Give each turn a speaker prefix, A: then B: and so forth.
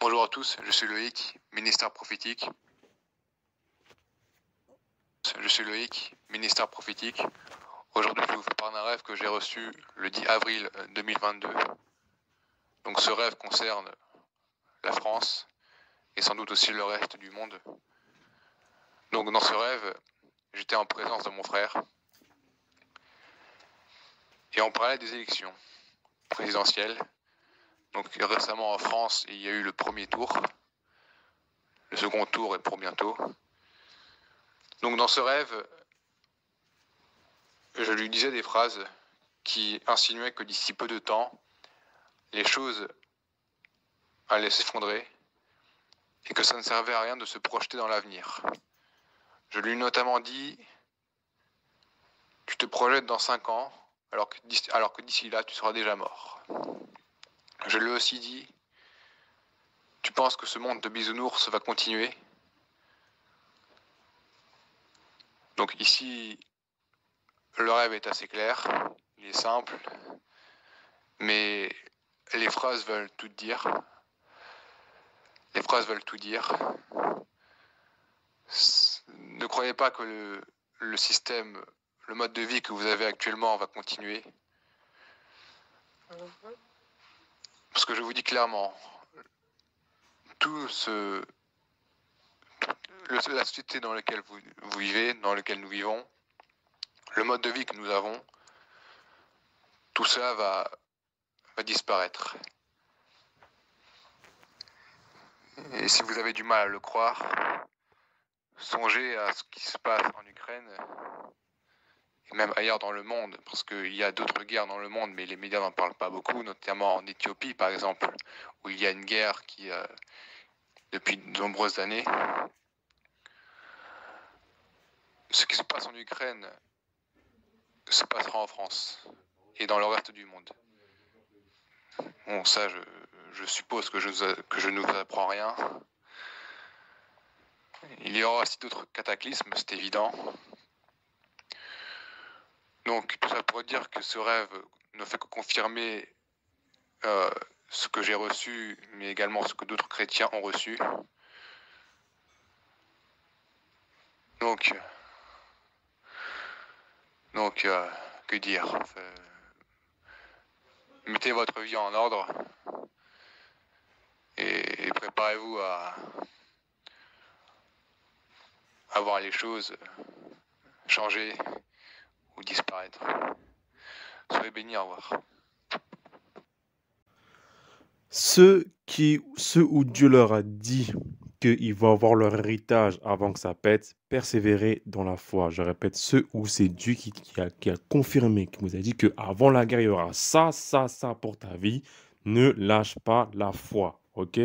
A: Bonjour à tous, je suis Loïc, ministère prophétique. Aujourd'hui, je vous fais part d'un rêve que j'ai reçu le 10 avril 2022. Donc ce rêve concerne la France et sans doute aussi le reste du monde. Donc dans ce rêve, j'étais en présence de mon frère et on parlait des élections présidentielles. Donc récemment en France, il y a eu le premier tour. Le second tour est pour bientôt. Donc dans ce rêve, je lui disais des phrases qui insinuaient que d'ici peu de temps, les choses allaient s'effondrer et que ça ne servait à rien de se projeter dans l'avenir. Je lui ai notamment dit, tu te projettes dans 5 ans, alors que d'ici là, tu seras déjà mort. Je lui ai aussi dit, tu penses que ce monde de bisounours va continuer? Donc ici, le rêve est assez clair, il est simple, mais les phrases veulent tout dire. Ne croyez pas que le système, le mode de vie que vous avez actuellement va continuer. Parce que je vous dis clairement, la société dans laquelle vous vivez, dans laquelle nous vivons, le mode de vie que nous avons, tout ça va disparaître. Et si vous avez du mal à le croire, songez à ce qui se passe en Ukraine et même ailleurs dans le monde, parce qu'il y a d'autres guerres dans le monde, mais les médias n'en parlent pas beaucoup, notamment en Éthiopie par exemple, où il y a une guerre qui, depuis de nombreuses années. Ce qui se passe en Ukraine se passera en France et dans le reste du monde. Bon, ça, je suppose que je ne vous apprends rien. Il y aura aussi d'autres cataclysmes, c'est évident. Donc, tout ça pour dire que ce rêve ne fait que confirmer ce que j'ai reçu, mais également ce que d'autres chrétiens ont reçu. Donc, que dire? Mettez votre vie en ordre et préparez-vous à voir les choses changer ou disparaître. Soyez bénis, au revoir.
B: Ceux où Dieu leur a dit qu'ils vont avoir leur héritage avant que ça pète, persévérer dans la foi. Je répète, ceux où c'est Dieu qui a confirmé, qui vous a dit qu'avant la guerre, il y aura ça pour ta vie. Ne lâche pas la foi, ok?